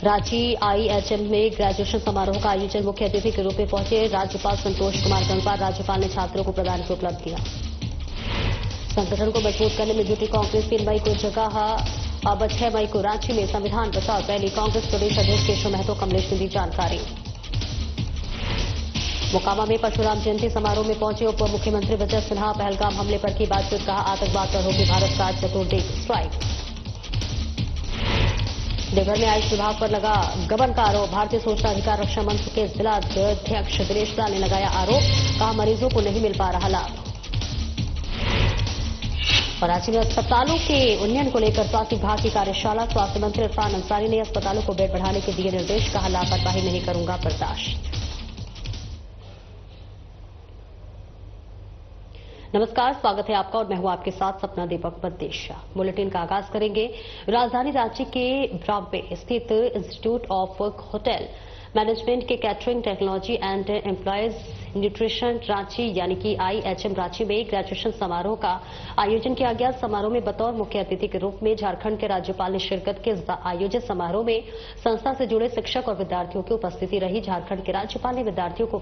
Ranchi IHM में graduation समारोह का आयोजन। मुख्य अतिथि के रूप में पहुंचे राज्यपाल संतोष कुमार गंगवार। राज्यपाल ने छात्रों को प्रदान की उपलब्धियां। संगठन को मजबूत करने में जुटी कांग्रेस। 3 मई को जगह अब 6 मई को रांची में संविधान प्रसार रैली। कांग्रेस प्रदेश अध्यक्ष केशव महतो कमलेश ने दी जानकारी। मोकामा में परशुराम जयंती समारोह में पहुंचे उप मुख्यमंत्री विजय सिन्हा। पहलगाम हमले पर की बातचीत। कहा आतंकवाद पर होगी भारत का चतुर्दिक स्ट्राइक। देवघर में आयुष विभाग पर लगा गबन का आरोप। भारतीय सूचना अधिकार रक्षा मंच के जिला अध्यक्ष दिनेश लाल ने लगाया आरोप। कहा मरीजों को नहीं मिल पा रहा लाभ। रांची में अस्पतालों के उन्नयन को लेकर स्वास्थ्य विभाग की कार्यशाला। स्वास्थ्य मंत्री इरफान अंसारी ने अस्पतालों को बेड बढ़ाने के दिए निर्देश। कहा लापरवाही नहीं करूंगा बर्दाश्त। नमस्कार, स्वागत है आपका और मैं हूं आपके साथ सपना दीपक बद्देशा। बुलेटिन का आगाज करेंगे। राजधानी रांची के ब्रॉम्बे स्थित इंस्टीट्यूट ऑफ होटल मैनेजमेंट के catering technology and employees nutrition Ranchi यानी कि आईएचएम रांची में ग्रेजुएशन समारोह का आयोजन किया गया। समारोह में बतौर मुख्य अतिथि के रूप में झारखंड के राज्यपाल ने शिरकत के आयोजित समारोह में संस्था से जुड़े शिक्षक और विद्यार्थियों की उपस्थिति रही। झारखंड के राज्यपाल ने विद्यार्थियों को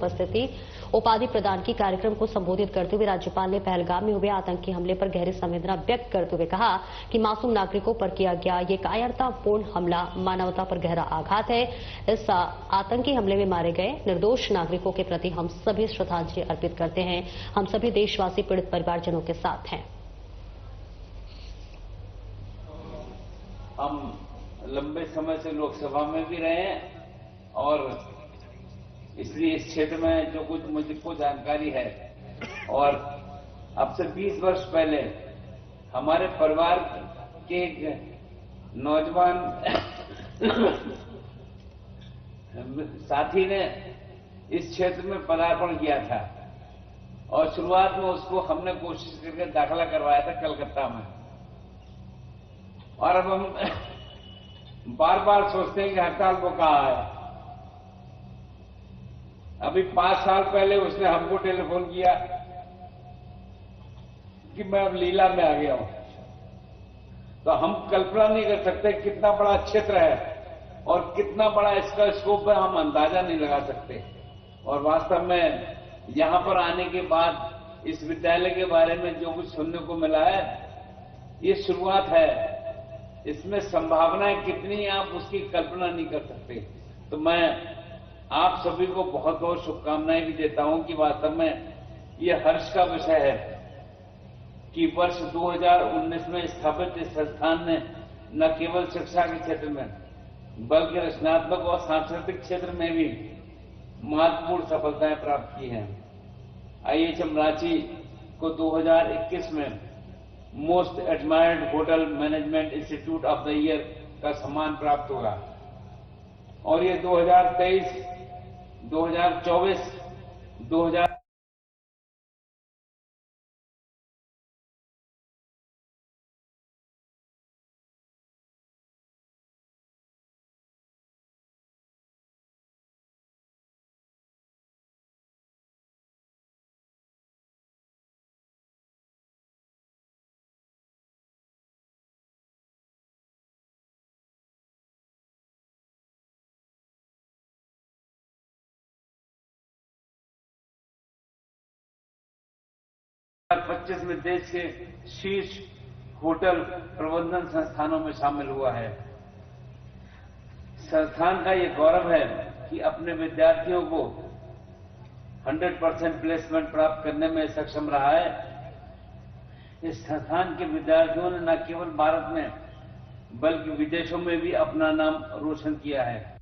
उपाधि प्रदान की। कार्यक्रम को संबोधित करते हुए राज्यपाल ने पहलगाम में हुए आतंकी हमले पर गहरी संवेदना व्यक्त करते हुए कहा कि मासूम नागरिकों पर किया गया ये कायरतापूर्ण हमला मानवता पर गहरा आघात है। इस आतंकी हमले में मारे गए निर्दोष नागरिकों के प्रति हम सभी श्रद्धांजलि अर्पित करते हैं। हम सभी देशवासी पीड़ित परिवारजनों के साथ हैं। हम लंबे समय से लोकसभा में भी रहे हैं और इसलिए इस क्षेत्र में जो कुछ मुझको जानकारी है और अब से 20 वर्ष पहले हमारे परिवार के एक नौजवान साथी ने इस क्षेत्र में पदार्पण किया था और शुरुआत में उसको हमने कोशिश करके दाखिला करवाया था कलकत्ता में। और अब हम बार बार सोचते हैं कि हड़ताल को कहा है। अभी 5 साल पहले उसने हमको टेलीफोन किया कि मैं अब लीला में आ गया हूं। तो हम कल्पना नहीं कर सकते कितना बड़ा क्षेत्र है और कितना बड़ा इसका स्कोप है, हम अंदाजा नहीं लगा सकते। और वास्तव में यहां पर आने के बाद इस विद्यालय के बारे में जो कुछ सुनने को मिला है ये शुरुआत है। इसमें संभावनाएं कितनी आप उसकी कल्पना नहीं कर सकते। तो मैं आप सभी को बहुत बहुत शुभकामनाएं भी देता हूं कि वास्तव में ये हर्ष का विषय है कि वर्ष 2019 में स्थापित इस संस्थान ने न केवल शिक्षा के क्षेत्र में बल्कि रचनात्मक और सांस्कृतिक क्षेत्र में भी महत्वपूर्ण सफलताएं प्राप्त की हैं। आईएचएम रांची को 2021 में most admired hotel management institute of the year का सम्मान प्राप्त होगा और ये 2023, 2024, 2000 2025 में देश के शीर्ष होटल प्रबंधन संस्थानों में शामिल हुआ है। संस्थान का ये गौरव है कि अपने विद्यार्थियों को 100% प्लेसमेंट प्राप्त करने में सक्षम रहा है। इस संस्थान के विद्यार्थियों ने न केवल भारत में बल्कि विदेशों में भी अपना नाम रोशन किया है।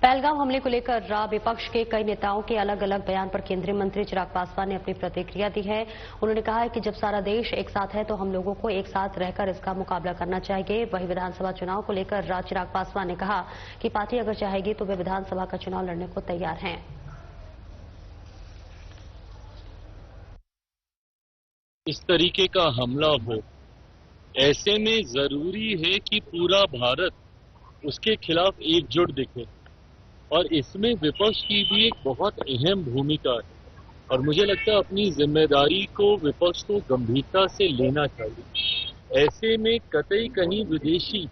पहलगाम हमले को लेकर विपक्ष के कई नेताओं के अलग अलग बयान पर केंद्रीय मंत्री चिराग पासवान ने अपनी प्रतिक्रिया दी है। उन्होंने कहा है कि जब सारा देश एक साथ है तो हम लोगों को एक साथ रहकर इसका मुकाबला करना चाहिए। वहीं विधानसभा चुनाव को लेकर चिराग पासवान ने कहा कि पार्टी अगर चाहेगी तो वे विधानसभा का चुनाव लड़ने को तैयार हैं। इस तरीके का हमला हो, ऐसे में जरूरी है कि पूरा भारत उसके खिलाफ एकजुट दिखे और इसमें विपक्ष की भी एक बहुत अहम भूमिका है और मुझे लगता है अपनी जिम्मेदारी को विपक्ष को गंभीरता से लेना चाहिए। ऐसे में कतई कहीं विदेशी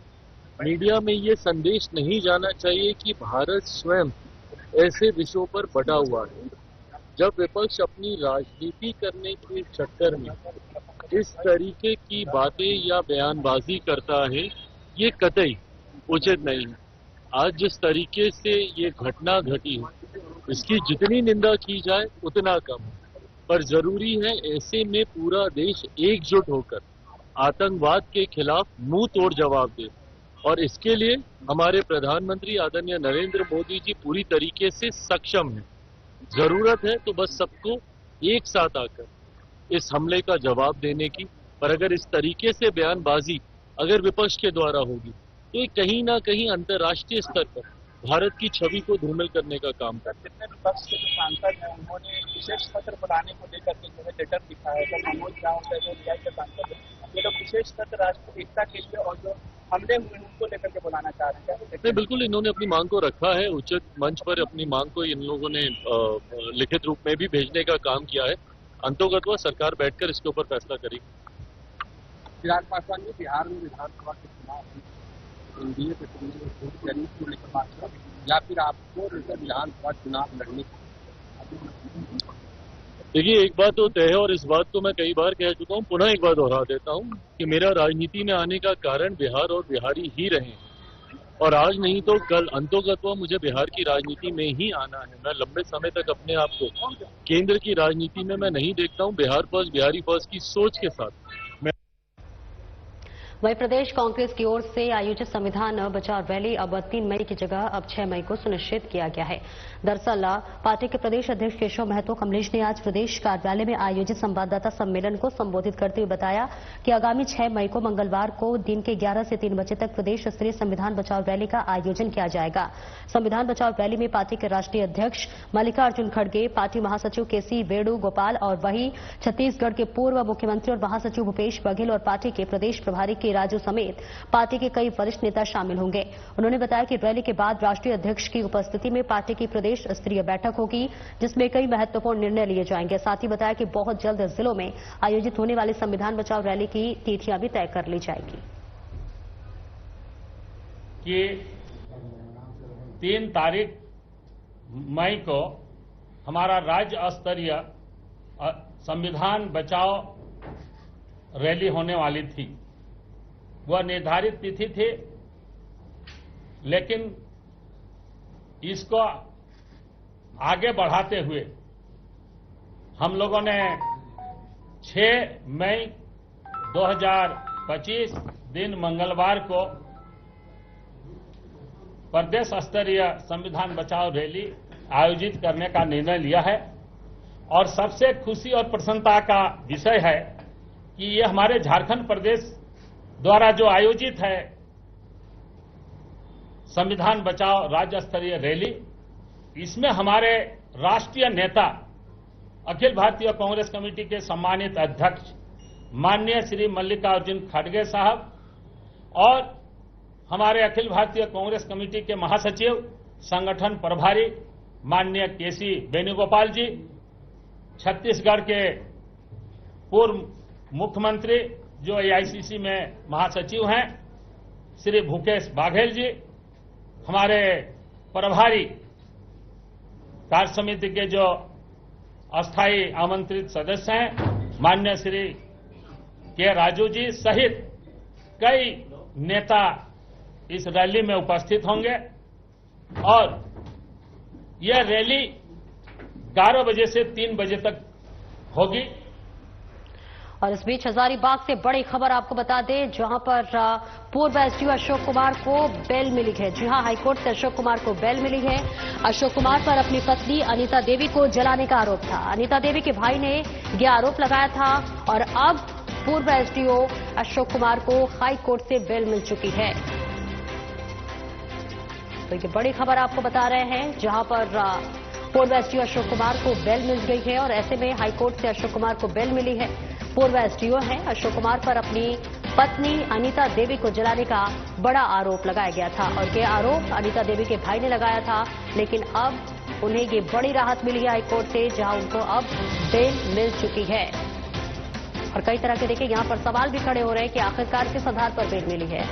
मीडिया में ये संदेश नहीं जाना चाहिए कि भारत स्वयं ऐसे विषयों पर बटा हुआ है। जब विपक्ष अपनी राजनीति करने के चक्कर में इस तरीके की बातें या बयानबाजी करता है, ये कतई उचित नहीं है। आज जिस तरीके से ये घटना घटी है, इसकी जितनी निंदा की जाए उतना कम है। पर जरूरी है ऐसे में पूरा देश एकजुट होकर आतंकवाद के खिलाफ मुंह तोड़ जवाब दे, और इसके लिए हमारे प्रधानमंत्री आदरणीय नरेंद्र मोदी जी पूरी तरीके से सक्षम हैं। जरूरत है तो बस सबको एक साथ आकर इस हमले का जवाब देने की। पर अगर इस तरीके से बयानबाजी अगर विपक्ष के द्वारा होगी तो ये कहीं ना कहीं अंतर्राष्ट्रीय स्तर पर भारत की छवि को धूमिल करने का काम करता है। जितने विपक्ष के जो सांसद हैं उन्होंने विशेष सत्र बुलाने को लेकर के जो है लेटर लिखा है, तो मनोज राव का जो न्याय के सांसद है, ये लोग विशेष सत्र राष्ट्रीय एकता के लिए और जो हमले हुए हैं उनको लेकर के बुलाना चाह रहे हैं। नहीं, बिल्कुल इन्होंने अपनी मांग को रखा है, उचित मंच पर अपनी मांग को इन लोगों ने लिखित रूप में भी भेजने का काम किया है। अंतोगत्वा सरकार बैठकर इसके ऊपर फैसला करेगी। चिराग पासवान जी, बिहार में विधानसभा के चुनाव एनडीए के को लेकर बात करें या फिर आपको विधानसभा चुनाव लड़ने? देखिए, एक बात तो तय है और इस बात को मैं कई बार कह चुका हूं, पुनः एक बार दोहरा देता हूं कि मेरा राजनीति में आने का कारण बिहार और बिहारी ही रहे, और आज नहीं तो कल अंतोगत्वा मुझे बिहार की राजनीति में ही आना है। मैं लंबे समय तक अपने आप को केंद्र की राजनीति में मैं नहीं देखता हूं। बिहार फर्स्ट, बिहारी फर्स्ट की सोच के साथ वहीं प्रदेश कांग्रेस की ओर से आयोजित संविधान बचाओ रैली अब 3 मई की जगह अब 6 मई को सुनिश्चित किया गया है। दरअसल पार्टी के प्रदेश अध्यक्ष केशव महतो कमलेश ने आज प्रदेश कार्यालय में आयोजित संवाददाता सम्मेलन को संबोधित करते हुए बताया कि आगामी 6 मई को मंगलवार को दिन के 11 से 3 बजे तक प्रदेश स्तरीय संविधान बचाओ रैली का आयोजन किया जाएगा। संविधान बचाओ रैली में पार्टी के राष्ट्रीय अध्यक्ष मल्लिकार्जुन खड़गे, पार्टी महासचिव केसी वेणुगोपाल और वहीं छत्तीसगढ़ के पूर्व मुख्यमंत्री और महासचिव भूपेश बघेल और पार्टी के प्रदेश प्रभारी के राजू समेत पार्टी के कई वरिष्ठ नेता शामिल होंगे। उन्होंने बताया कि रैली के बाद राष्ट्रीय अध्यक्ष की उपस्थिति में पार्टी की प्रदेश स्तरीय बैठक होगी, जिसमें कई महत्वपूर्ण निर्णय लिए जाएंगे। साथ ही बताया कि बहुत जल्द जिलों में आयोजित होने वाली संविधान बचाओ रैली की तिथियां भी तय कर ली जाएगी। कि 3 तारीख मई को हमारा राज्य स्तरीय संविधान बचाओ रैली होने वाली थी। वह निर्धारित तिथि थी, लेकिन इसको आगे बढ़ाते हुए हम लोगों ने 6 मई 2025 दिन मंगलवार को प्रदेश स्तरीय संविधान बचाओ रैली आयोजित करने का निर्णय लिया है। और सबसे खुशी और प्रसन्नता का विषय है कि ये हमारे झारखंड प्रदेश द्वारा जो आयोजित है संविधान बचाओ राज्य स्तरीय रैली, इसमें हमारे राष्ट्रीय नेता अखिल भारतीय कांग्रेस कमेटी के सम्मानित अध्यक्ष माननीय श्री मल्लिकार्जुन खड़गे साहब और हमारे अखिल भारतीय कांग्रेस कमेटी के महासचिव संगठन प्रभारी माननीय केसी वेणुगोपाल जी, छत्तीसगढ़ के पूर्व मुख्यमंत्री जो एआईसीसी में महासचिव हैं श्री भूपेश बघेल जी, हमारे प्रभारी कार्य समिति के जो अस्थायी आमंत्रित सदस्य हैं माननीय श्री के राजू जी सहित कई नेता इस रैली में उपस्थित होंगे। और यह रैली 11 बजे से 3 बजे तक होगी। और इस बीच हजारीबाग से बड़ी खबर आपको बता दें, जहां पर पूर्व एसडीओ अशोक कुमार को बेल मिली है। जी हां, हाईकोर्ट से अशोक कुमार को बेल मिली है। अशोक कुमार पर अपनी पत्नी अनीता देवी को जलाने का आरोप था। अनीता देवी के भाई ने यह आरोप लगाया था और अब पूर्व एसडीओ अशोक कुमार को हाईकोर्ट से बेल मिल चुकी है। तो ये बड़ी खबर आपको बता रहे हैं, जहां पर पूर्व एसडीओ अशोक कुमार को बेल मिल गई है और ऐसे में हाईकोर्ट से अशोक कुमार को बेल मिली है। पूर्व एसडीओ हैं अशोक कुमार पर अपनी पत्नी अनीता देवी को जलाने का बड़ा आरोप लगाया गया था और ये आरोप अनीता देवी के भाई ने लगाया था, लेकिन अब उन्हें ये बड़ी राहत मिली है हाईकोर्ट से, जहां उनको अब बेल मिल चुकी है। और कई तरह के देखिए यहां पर सवाल भी खड़े हो रहे हैं कि आखिरकार किस आधार पर बेल मिली है।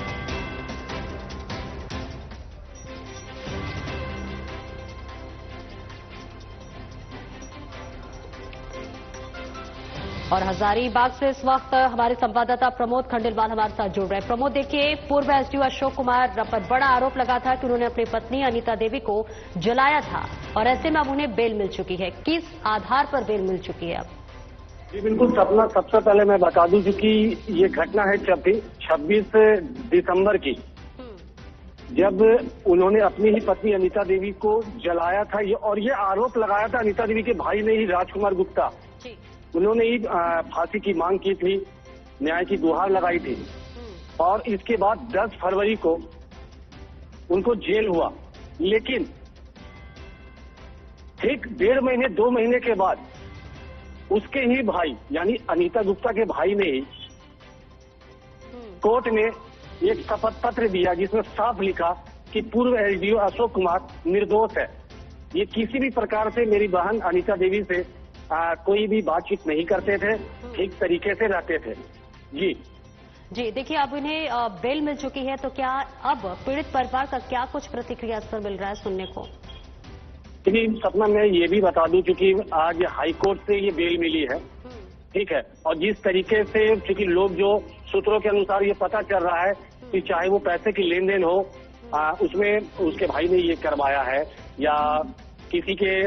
और हजारीबाग से इस वक्त हमारे संवाददाता प्रमोद खंडेलवाल हमारे साथ जुड़ रहे हैं। प्रमोद, देखिए, पूर्व एसडीओ अशोक कुमार पर बड़ा आरोप लगा था कि उन्होंने अपनी पत्नी अनीता देवी को जलाया था और ऐसे में अब उन्हें बेल मिल चुकी है। किस आधार पर बेल मिल चुकी है अब? जी बिल्कुल सपना, सबसे पहले मैं बता दूं कि ये घटना है 26 दिसंबर की, जब उन्होंने अपनी ही पत्नी अनीता देवी को जलाया था। और ये आरोप लगाया था अनीता देवी के भाई ने ही, राजकुमार गुप्ता। उन्होंने ही फांसी की मांग की थी, न्याय की गुहार लगाई थी और इसके बाद 10 फरवरी को उनको जेल हुआ। लेकिन ठीक 1.5 महीने 2 महीने के बाद उसके ही भाई यानी अनीता गुप्ता के भाई ने ही कोर्ट में एक शपथ पत्र दिया जिसमें साफ लिखा कि पूर्व एसडीओ अशोक कुमार निर्दोष है। ये किसी भी प्रकार से मेरी बहन अनीता देवी से कोई भी बातचीत नहीं करते थे, ठीक तरीके से रहते थे। जी देखिए, अब इन्हें बेल मिल चुकी है, तो क्या अब पीड़ित परिवार का क्या कुछ प्रतिक्रिया इस पर मिल रहा है सुनने को? सपना, मैं ये भी बता दूं क्योंकि आज हाई कोर्ट से ये बेल मिली है, ठीक है, और जिस तरीके से क्योंकि लोग जो सूत्रों के अनुसार ये पता चल रहा है कि चाहे वो पैसे की लेन देन हो, उसमें उसके भाई ने ये करवाया है या किसी के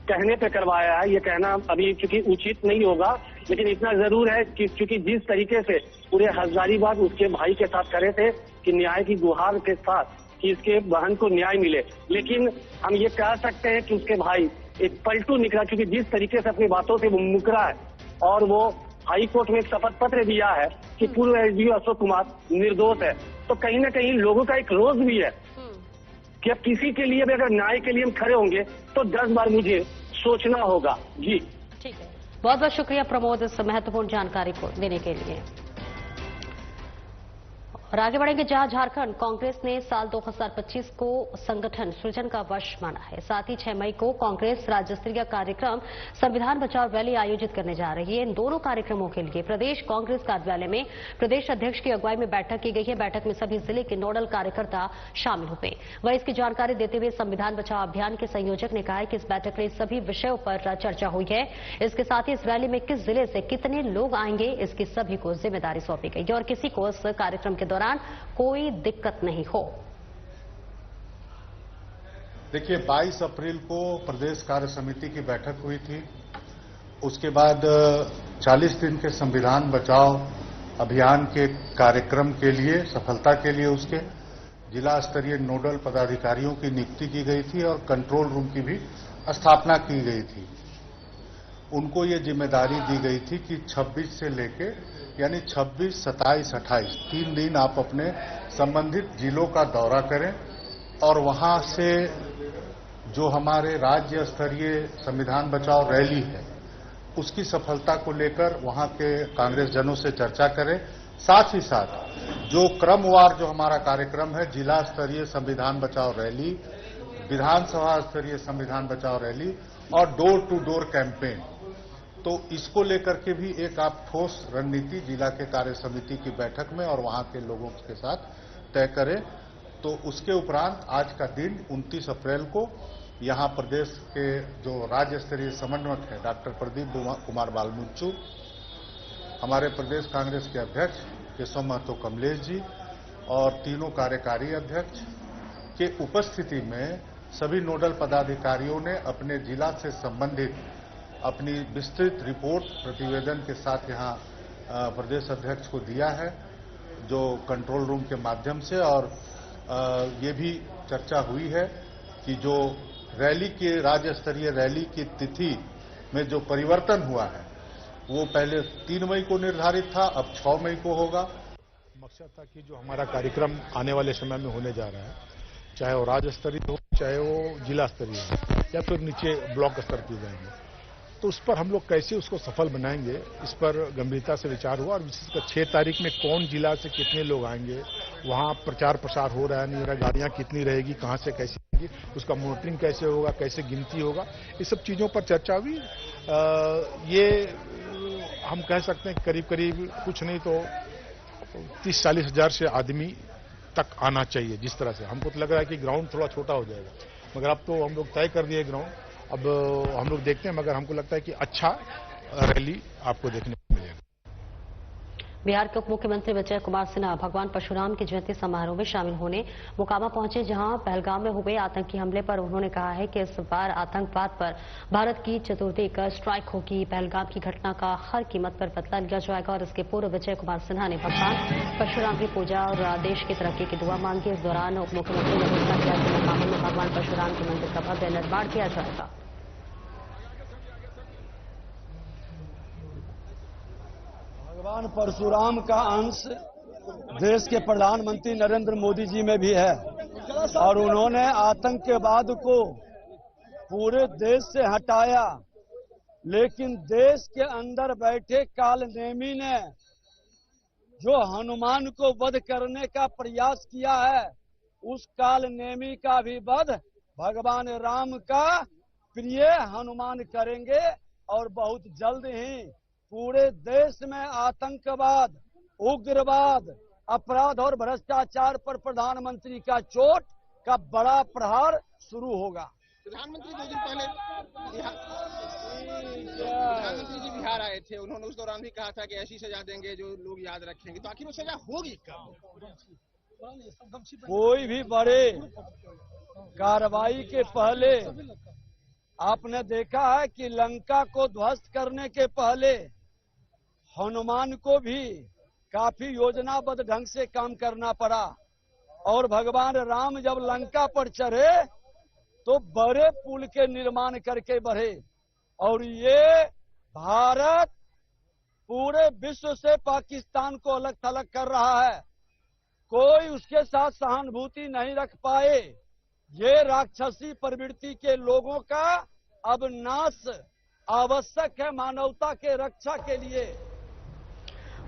कहने पे करवाया है, ये कहना अभी चूंकि उचित नहीं होगा। लेकिन इतना जरूर है कि चूंकि जिस तरीके से पूरे हजारीबाग उसके भाई के साथ करे थे कि न्याय की गुहार के साथ कि इसके बहन को न्याय मिले, लेकिन हम ये कह सकते हैं कि उसके भाई एक पलटू निकला, क्योंकि जिस तरीके से अपनी बातों से वो मुकरा है और वो हाई कोर्ट में एक शपथ पत्र दिया है कि पूर्व एसडीओ अशोक कुमार निर्दोष है। तो कहीं ना कहीं लोगों का एक रोष भी है कि अब किसी के लिए भी अगर न्याय के लिए हम खड़े होंगे तो 10 बार मुझे सोचना होगा। जी ठीक है, बहुत बहुत शुक्रिया प्रमोद इस महत्वपूर्ण जानकारी को देने के लिए। और आगे बढ़ेंगे, जहां झारखंड कांग्रेस ने साल 2025 को संगठन सृजन का वर्ष माना है। साथ ही 6 मई को कांग्रेस राज्य स्तरीय कार्यक्रम संविधान बचाओ रैली आयोजित करने जा रही है। इन दोनों कार्यक्रमों के लिए प्रदेश कांग्रेस कार्यालय में प्रदेश अध्यक्ष की अगुवाई में बैठक की गई है। बैठक में सभी जिले के नोडल कार्यकर्ता शामिल हुए। वहीं इसकी जानकारी देते हुए संविधान बचाओ अभियान के संयोजक ने कहा है कि इस बैठक में सभी विषयों पर चर्चा हुई है। इसके साथ ही इस रैली में किस जिले से कितने लोग आएंगे, इसकी सभी को जिम्मेदारी सौंपी गई और किसी को इस कार्यक्रम के दौरान कोई दिक्कत नहीं हो। देखिए, 22 अप्रैल को प्रदेश कार्य समिति की बैठक हुई थी। उसके बाद 40 दिन के संविधान बचाओ अभियान के कार्यक्रम के लिए, सफलता के लिए उसके जिला स्तरीय नोडल पदाधिकारियों की नियुक्ति की गई थी और कंट्रोल रूम की भी स्थापना की गई थी। उनको ये जिम्मेदारी दी गई थी कि 26 से लेके यानी 26, 27, 28 3 दिन आप अपने संबंधित जिलों का दौरा करें और वहां से जो हमारे राज्य स्तरीय संविधान बचाओ रैली है उसकी सफलता को लेकर वहां के कांग्रेस जनों से चर्चा करें। साथ ही साथ जो क्रमवार जो हमारा कार्यक्रम है, जिला स्तरीय संविधान बचाओ रैली, विधानसभा स्तरीय संविधान बचाओ रैली और डोर टू डोर कैंपेन, तो इसको लेकर के भी एक आप ठोस रणनीति जिला के कार्य समिति की बैठक में और वहां के लोगों के साथ तय करें। तो उसके उपरांत आज का दिन 29 अप्रैल को यहां प्रदेश के जो राज्य स्तरीय समन्वयक है डॉक्टर प्रदीप कुमार बालमुंचू, हमारे प्रदेश कांग्रेस के अध्यक्ष केशव महतो कमलेश जी और तीनों कार्यकारी अध्यक्ष के उपस्थिति में सभी नोडल पदाधिकारियों ने अपने जिला से संबंधित अपनी विस्तृत रिपोर्ट प्रतिवेदन के साथ यहां प्रदेश अध्यक्ष को दिया है, जो कंट्रोल रूम के माध्यम से। और ये भी चर्चा हुई है कि जो रैली के राज्य स्तरीय रैली की तिथि में जो परिवर्तन हुआ है वो पहले 3 मई को निर्धारित था, अब 6 मई को होगा। मकसद था कि जो हमारा कार्यक्रम आने वाले समय में होने जा रहा है, चाहे वो राज्य स्तरीय हो, चाहे वो जिला स्तरीय हो या फिर नीचे ब्लॉक स्तर की जाएंगे, तो उस पर हम लोग कैसे उसको सफल बनाएंगे, इस पर गंभीरता से विचार हुआ। और विशेषकर 6 तारीख में कौन जिला से कितने लोग आएंगे, वहां प्रचार प्रसार हो रहा है नहीं हो रहा, गाड़ियां कितनी रहेगी, कहां से कैसी रहेगी, उसका मॉनिटरिंग कैसे होगा, कैसे गिनती होगा, इस सब चीजों पर चर्चा हुई। ये हम कह सकते हैं करीब करीब कुछ नहीं तो 30-40 हजार से आदमी तक आना चाहिए। जिस तरह से हमको तो लग रहा है कि ग्राउंड थोड़ा छोटा हो जाएगा, मगर अब तो हम लोग तय कर दिए ग्राउंड, अब हम लोग देखते हैं, मगर हमको लगता है कि अच्छा रैली आपको देखने को मिलेगा। बिहार के उप मुख्यमंत्री विजय कुमार सिन्हा भगवान परशुराम की जयंती समारोह में शामिल होने मोकामा पहुंचे, जहां पहलगाम में हुए आतंकी हमले पर उन्होंने कहा है कि इस बार आतंकवाद पर भारत की चतुर्दिक स्ट्राइक होगी। पहलगाम की घटना का हर कीमत पर बदला लिया जाएगा और इसके पूर्व विजय कुमार सिन्हा ने भगवान परशुराम की पूजा और देश की तरक्की की दुआ मांगी। इस दौरान उप मुख्यमंत्री ने घोषणा किया कि मोकामा में भगवान परशुराम के मंदिर का भव्य निर्माण किया जाएगा। भगवान परशुराम का अंश देश के प्रधानमंत्री नरेंद्र मोदी जी में भी है और उन्होंने आतंकवाद को पूरे देश से हटाया, लेकिन देश के अंदर बैठे कालनेमी ने जो हनुमान को वध करने का प्रयास किया है, उस कालनेमी का भी वध भगवान राम का प्रिय हनुमान करेंगे और बहुत जल्द ही पूरे देश में आतंकवाद, उग्रवाद, अपराध और भ्रष्टाचार पर प्रधानमंत्री का चोट का बड़ा प्रहार शुरू होगा। प्रधानमंत्री 2 दिन पहले प्रधानमंत्री जी बिहार आए थे, उन्होंने उस दौरान भी कहा था कि ऐसी सजा देंगे जो लोग याद रखेंगे, तो आखिर वो सजा होगी कब? कोई भी बड़े कार्रवाई के पहले आपने देखा है कि लंका को ध्वस्त करने के पहले हनुमान को भी काफी योजनाबद्ध ढंग से काम करना पड़ा और भगवान राम जब लंका पर चढ़े तो बड़े पुल के निर्माण करके बढ़े और ये भारत पूरे विश्व से पाकिस्तान को अलग थलग कर रहा है। कोई उसके साथ सहानुभूति नहीं रख पाए। ये राक्षसी प्रवृत्ति के लोगों का अब नाश आवश्यक है मानवता के रक्षा के लिए।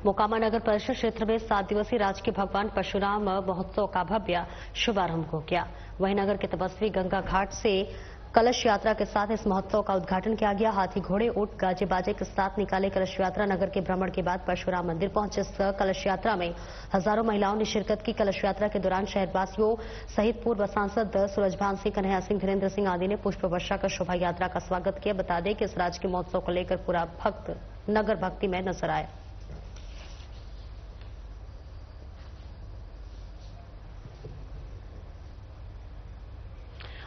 मोकामा नगर परिषद क्षेत्र में 7 दिवसीय राजकीय भगवान परशुराम महोत्सव का भव्य शुभारंभ हो गया। वहीं नगर के तपस्वी गंगा घाट से कलश यात्रा के साथ इस महोत्सव का उद्घाटन किया गया। हाथी, घोड़े, ऊंट, गाजे बाजे के साथ निकाले कलश यात्रा नगर के भ्रमण के बाद परशुराम मंदिर पहुंचे। इस कलश यात्रा में हजारों महिलाओं ने शिरकत की। कलश यात्रा के दौरान शहरवासियों सहित पूर्व सांसद सूरजभान सिंह, कन्हैया सिंह, धीरेन्द्र सिंह आदि ने पुष्प वर्षा कर शोभा यात्रा का स्वागत किया। बता दें कि इस राजकीय महोत्सव को लेकर पूरा भक्त नगर भक्ति में नजर आया।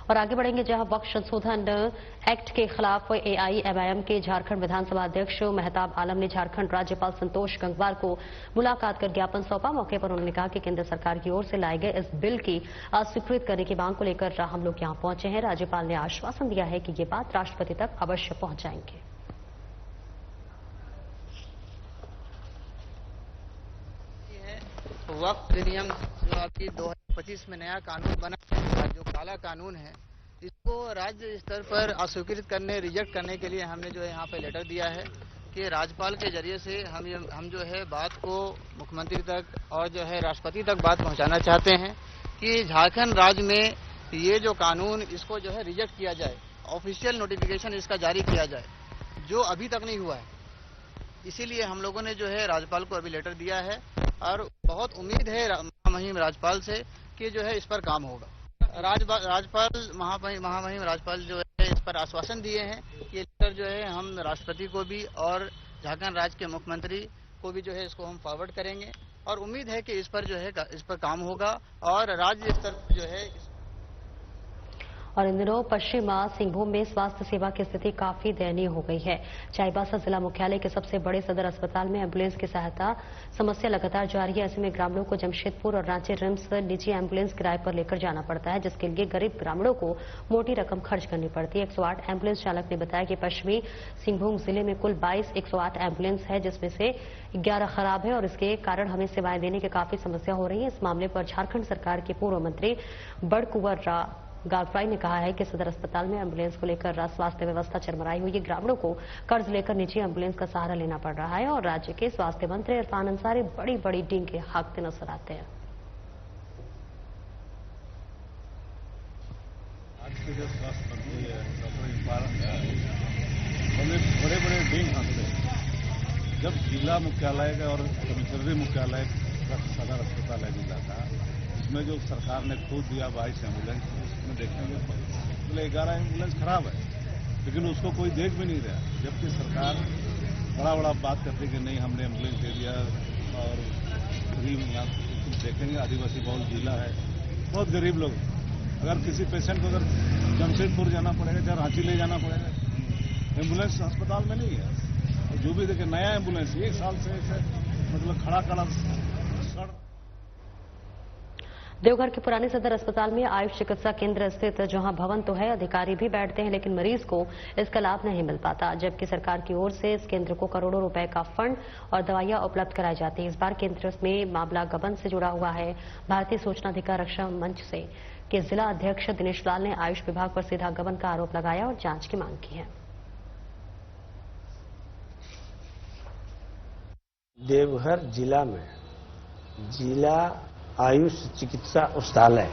और आगे बढ़ेंगे, जहां वक्फ संशोधन एक्ट के खिलाफ एआईएमआईएम के झारखंड विधानसभा अध्यक्ष मेहताब आलम ने झारखंड राज्यपाल संतोष गंगवार को मुलाकात कर ज्ञापन सौंपा। मौके पर उन्होंने कहा कि केंद्र सरकार की ओर से लाए गए इस बिल की अस्वीकृत करने की मांग को लेकर हम लोग यहां पहुंचे हैं। राज्यपाल ने आश्वासन दिया है कि ये बात राष्ट्रपति तक अवश्य पहुंचाएंगे। वक्फ अधिनियम जो अभी 2025 में नया कानून बना है, जो काला कानून है, इसको राज्य स्तर पर अस्वीकृत करने, रिजेक्ट करने के लिए हमने जो है यहाँ पे लेटर दिया है कि राज्यपाल के जरिए से हम जो है बात को मुख्यमंत्री तक और जो है राष्ट्रपति तक बात पहुँचाना चाहते हैं कि झारखंड राज्य में ये जो कानून, इसको जो है रिजेक्ट किया जाए, ऑफिशियल नोटिफिकेशन इसका जारी किया जाए, जो अभी तक नहीं हुआ है। इसीलिए हम लोगों ने जो है राज्यपाल को अभी लेटर दिया है और बहुत उम्मीद है महामहिम राज्यपाल से कि जो है इस पर काम होगा। राज्यपाल महामहिम राज्यपाल जो है इस पर आश्वासन दिए हैं कि लेटर जो है हम राष्ट्रपति को भी और झारखंड राज्य के मुख्यमंत्री को भी जो है इसको हम फॉरवर्ड करेंगे और उम्मीद है कि इस पर काम होगा और राज्य स्तर पर जो है। और इन दिनों पश्चिम सिंहभूम में स्वास्थ्य सेवा की स्थिति काफी दयनीय हो गई है। चाईबासा जिला मुख्यालय के सबसे बड़े सदर अस्पताल में एम्बुलेंस की सहायता समस्या लगातार जारी है। ऐसे में ग्रामीणों को जमशेदपुर और रांची रिम्स निजी एम्बुलेंस किराए पर लेकर जाना पड़ता है, जिसके लिए गरीब ग्रामीणों को मोटी रकम खर्च करनी पड़ती है। 108 एम्बुलेंस चालक ने बताया कि पश्चिमी सिंहभूम जिले में कुल 22 108 एम्बुलेंस है, जिसमें से 11 खराब है और इसके कारण हमें सेवाएं देने की काफी समस्या हो रही है। इस मामले पर झारखंड सरकार के पूर्व मंत्री बड़कुंवर गावफ्राई ने कहा है कि सदर अस्पताल में एम्बुलेंस को लेकर स्वास्थ्य व्यवस्था चरमराई हुई है। ग्रामीणों को कर्ज लेकर निजी एम्बुलेंस का सहारा लेना पड़ रहा है और राज्य के स्वास्थ्य मंत्री इरफान अंसारी बड़ी बड़ी डींगे हाँकते नजर आते हैं। आज के जो स्वास्थ्य मंत्री है डॉक्टर इरफान बड़े बड़े डींग हाँकते हैं। जब जिला मुख्यालय का और कमिश्नरी मुख्यालय का सदर अस्पताल है जिला का, उसमें जो सरकार ने खुद दिया 22 एम्बुलेंस, उसमें देखेंगे तो 11 एम्बुलेंस खराब है, लेकिन उसको कोई देख भी नहीं रहा, जबकि सरकार बड़ा बात करते कि नहीं हमने एम्बुलेंस दे दिया। और गरीब यहाँ देखेंगे आदिवासी बहुल जिला है, बहुत गरीब लोग। अगर किसी पेशेंट को अगर जमशेदपुर जाना पड़ेगा या रांची ले जाना पड़ेगा, एम्बुलेंस अस्पताल में नहीं है। और जो भी देखे नया एम्बुलेंस 1 साल से मतलब खड़ा सड़। देवघर के पुराने सदर अस्पताल में आयुष चिकित्सा केंद्र स्थित जहां भवन तो है, अधिकारी भी बैठते हैं, लेकिन मरीज को इसका लाभ नहीं मिल पाता। जबकि सरकार की ओर से इस केंद्र को करोड़ों रुपए का फंड और दवाइयां उपलब्ध कराई जाती है। इस बार केंद्र में मामला गबन से जुड़ा हुआ है। भारतीय सूचना अधिकार रक्षा मंच से के जिला अध्यक्ष दिनेश लाल ने आयुष विभाग पर सीधा गबन का आरोप लगाया और जांच की मांग की है। देवघर जिला में जिला आयुष चिकित्सा औषधालय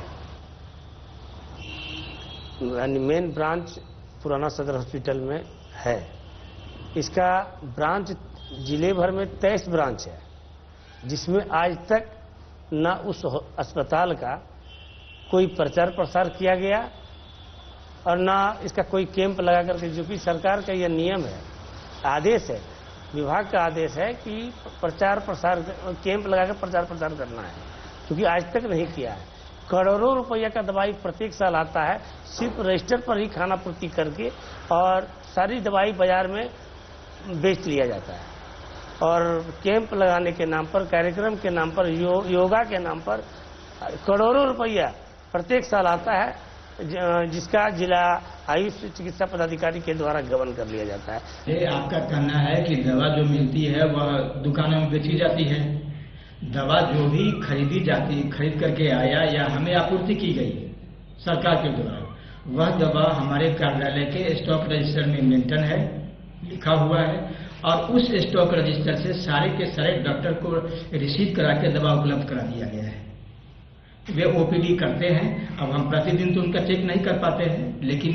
यानी मेन ब्रांच पुराना सदर हॉस्पिटल में है। इसका ब्रांच जिले भर में 23 ब्रांच है, जिसमें आज तक न उस अस्पताल का कोई प्रचार प्रसार किया गया और न इसका कोई कैंप लगा करके, जो कि सरकार का यह नियम है, आदेश है, विभाग का आदेश है कि प्रचार प्रसार कैंप लगाकर प्रचार प्रसार करना है, क्योंकि आज तक नहीं किया है। करोड़ों रुपया का दवाई प्रत्येक साल आता है, सिर्फ रजिस्टर पर ही खाना पूर्ति करके, और सारी दवाई बाजार में बेच लिया जाता है। और कैंप लगाने के नाम पर, कार्यक्रम के नाम पर, योगा के नाम पर करोड़ों रुपया प्रत्येक साल आता है, जिसका जिला आयुष चिकित्सा पदाधिकारी के द्वारा गबन कर लिया जाता है। ये आपका कहना है कि दवा जो मिलती है वह दुकानों में बेची जाती है। दवा जो भी खरीद करके आया या हमें आपूर्ति की गई सरकार के द्वारा, वह दवा हमारे कार्यालय के स्टॉक रजिस्टर में मेंटेन है, लिखा हुआ है, और उस स्टॉक रजिस्टर से सारे के सारे डॉक्टर को रिसीव करा के दवा उपलब्ध करा दिया गया है। वे ओपीडी करते हैं। अब हम प्रतिदिन तो उनका चेक नहीं कर पाते हैं, लेकिन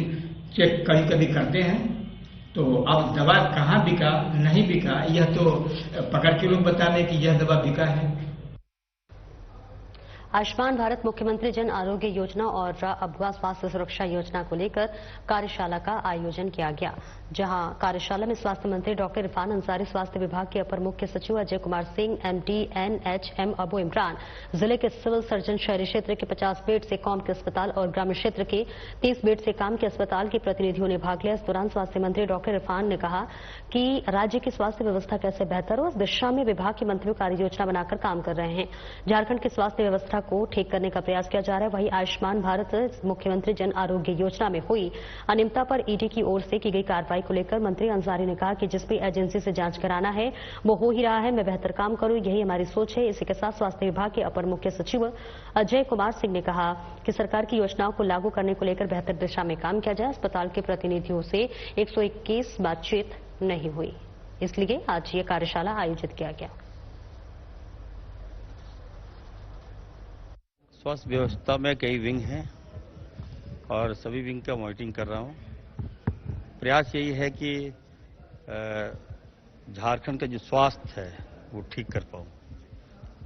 चेक कभी कभी करते हैं। तो अब दवा कहाँ बिका नहीं बिका, यह तो पकड़ के लोग बता दें कि यह दवा बिका है। आयुष्मान भारत मुख्यमंत्री जन आरोग्य योजना और अबुआ स्वास्थ्य सुरक्षा योजना को लेकर कार्यशाला का आयोजन किया गया, जहां कार्यशाला में स्वास्थ्य मंत्री डॉक्टर इरफान अंसारी, स्वास्थ्य विभाग के अपर मुख्य सचिव अजय कुमार सिंह, एमडी एनएचएम अबू इमरान, जिले के सिविल सर्जन, शहरी क्षेत्र के 50 बेड से कॉम के अस्पताल और ग्रामीण क्षेत्र के 30 बेड से काम के अस्पताल के प्रतिनिधियों ने भाग लिया। इस दौरान स्वास्थ्य मंत्री डॉक्टर इरफान ने कहा कि राज्य की स्वास्थ्य व्यवस्था कैसे बेहतर हो, इस दिशा में विभाग के मंत्रियों कार्य योजना बनाकर काम कर रहे हैं। झारखंड की स्वास्थ्य व्यवस्था को ठीक करने का प्रयास किया जा रहा है। वहीं आयुष्मान भारत मुख्यमंत्री जन आरोग्य योजना में हुई अनियमितता पर ईडी की ओर से की गई कार्रवाई को लेकर मंत्री अंसारी ने कहा कि जिस भी एजेंसी से जांच कराना है वो हो ही रहा है, मैं बेहतर काम करूं, यही हमारी सोच है। इसी के साथ स्वास्थ्य विभाग के अपर मुख्य सचिव अजय कुमार सिंह ने कहा कि सरकार की योजनाओं को लागू करने को लेकर बेहतर दिशा में काम किया जाए। अस्पताल के प्रतिनिधियों से 121 बातचीत नहीं हुई, इसलिए आज ये कार्यशाला आयोजित किया गया। स्वास्थ्य व्यवस्था में कई विंग हैं और सभी विंग का मॉनिटरिंग कर रहा हूं। प्रयास यही है कि झारखंड का जो स्वास्थ्य है वो ठीक कर पाऊं।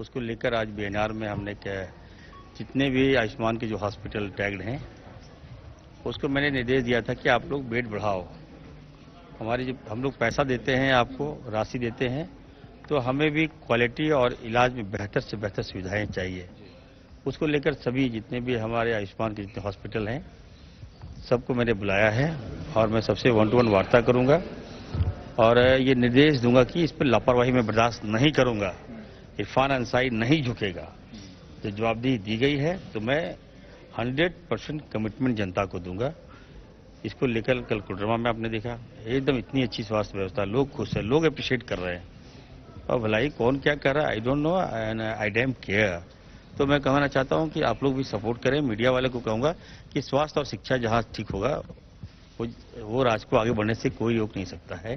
उसको लेकर आज बीएनआर में हमने जितने भी आयुष्मान के जो हॉस्पिटल टैग्ड हैं उसको मैंने निर्देश दिया था कि आप लोग बेड बढ़ाओ। हमारी जब हम लोग पैसा देते हैं, आपको राशि देते हैं, तो हमें भी क्वालिटी और इलाज में बेहतर से बेहतर सुविधाएं चाहिए। उसको लेकर सभी जितने भी हमारे आयुष्मान के जितने हॉस्पिटल हैं सबको मैंने बुलाया है और मैं सबसे 1-to-1 वार्ता करूंगा और ये निर्देश दूंगा कि इस पर लापरवाही में बर्दाश्त नहीं करूंगा। इरफान अंसारी नहीं झुकेगा। जो जवाबदेही दी गई है तो मैं 100% कमिटमेंट जनता को दूंगा। इसको लेकर कल कोडरमा में आपने देखा एकदम इतनी अच्छी स्वास्थ्य व्यवस्था, लोग खुश है, लोग अप्रिशिएट कर रहे हैं। और भलाई कौन क्या कर रहा है I don't know and I dam care. तो मैं कहना चाहता हूं कि आप लोग भी सपोर्ट करें। मीडिया वाले को कहूंगा कि स्वास्थ्य और शिक्षा जहां ठीक होगा वो राज्य को आगे बढ़ने से कोई रोक नहीं सकता है।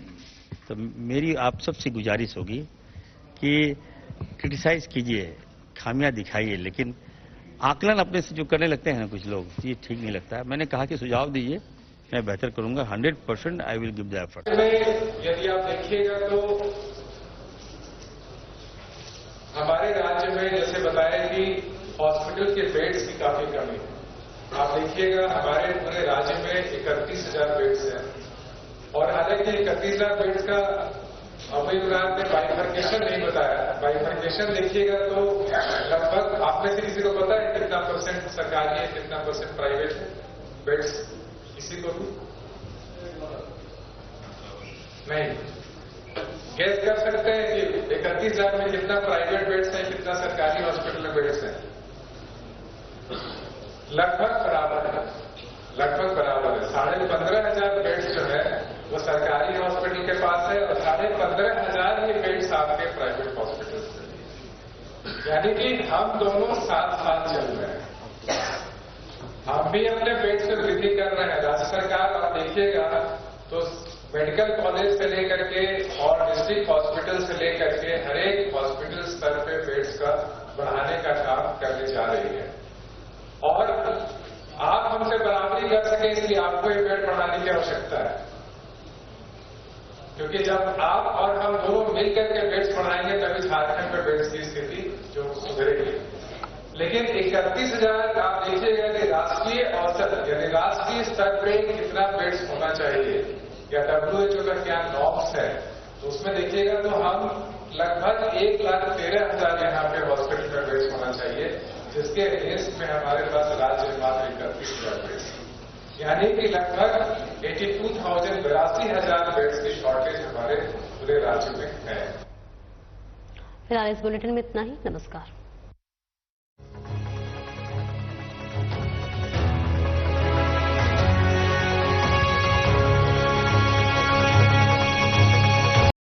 तो मेरी आप सबसे गुजारिश होगी कि क्रिटिसाइज कीजिए, खामियां दिखाइए, लेकिन आकलन अपने से जो करने लगते हैं ना कुछ लोग, ये ठीक नहीं लगता है। मैंने कहा कि सुझाव दीजिए, मैं बेहतर करूंगा। 100% I will give the effort. यदि आप देखिएगा तो हमारे राज्य में जैसे बताया कि हॉस्पिटल के बेड्स की काफी कमी है। आप देखिएगा हमारे पूरे राज्य में 31,000 बेड्स हैं और हालांकि 31,000 बेड्स का अभी विराट ने बाइफर्केशन नहीं बताया। बाइफर्केशन देखिएगा तो लगभग आप में से किसी को पता है कितना परसेंट सरकारी है, कितना परसेंट प्राइवेट है बेड्स? किसी को भी नहीं गैस कर सकते हैं कि 31,000 में कितना प्राइवेट बेड्स है, कितना सरकारी हॉस्पिटल में बेड्स है? लगभग बराबर है, लगभग बराबर है। 15,500 बेड्स जो है वो सरकारी हॉस्पिटल के पास है और 15,500 ये बेड्स आपके प्राइवेट हॉस्पिटल से। यानी कि हम दोनों साथ साथ चल रहे हैं। हम भी अपने बेड्स में वृद्धि कर रहे हैं। राज्य सरकार आप देखिएगा तो मेडिकल कॉलेज से लेकर के और डिस्ट्रिक्ट हॉस्पिटल से लेकर के हर एक हॉस्पिटल स्तर पे बेड्स का बढ़ाने का काम करने जा रही है। और आप हमसे बराबरी कर सके इसलिए आपको ये बेड बढ़ाने की आवश्यकता है, क्योंकि जब आप और हम दोनों मिलकर के बेड्स बढ़ाएंगे तभी झारखंड में बेड्स की स्थिति जो सुधरेगी। लेकिन 31,000 आप देखिएगा कि राष्ट्रीय औसत यानी राष्ट्रीय स्तर पे कितना बेड्स होना चाहिए या WHO का क्या नॉर्म्स है, तो उसमें देखिएगा तो हम लगभग 1,13,000 यहाँ पे हॉस्पिटल में बेड्स होना चाहिए, जिसके अगेंस्ट में हमारे पास राज्य में मात्र 31,000 बेड्स, यानी कि लगभग 82,000 बेड्स की शॉर्टेज हमारे पूरे राज्य में है। फिलहाल इस बुलेटिन में इतना ही। नमस्कार।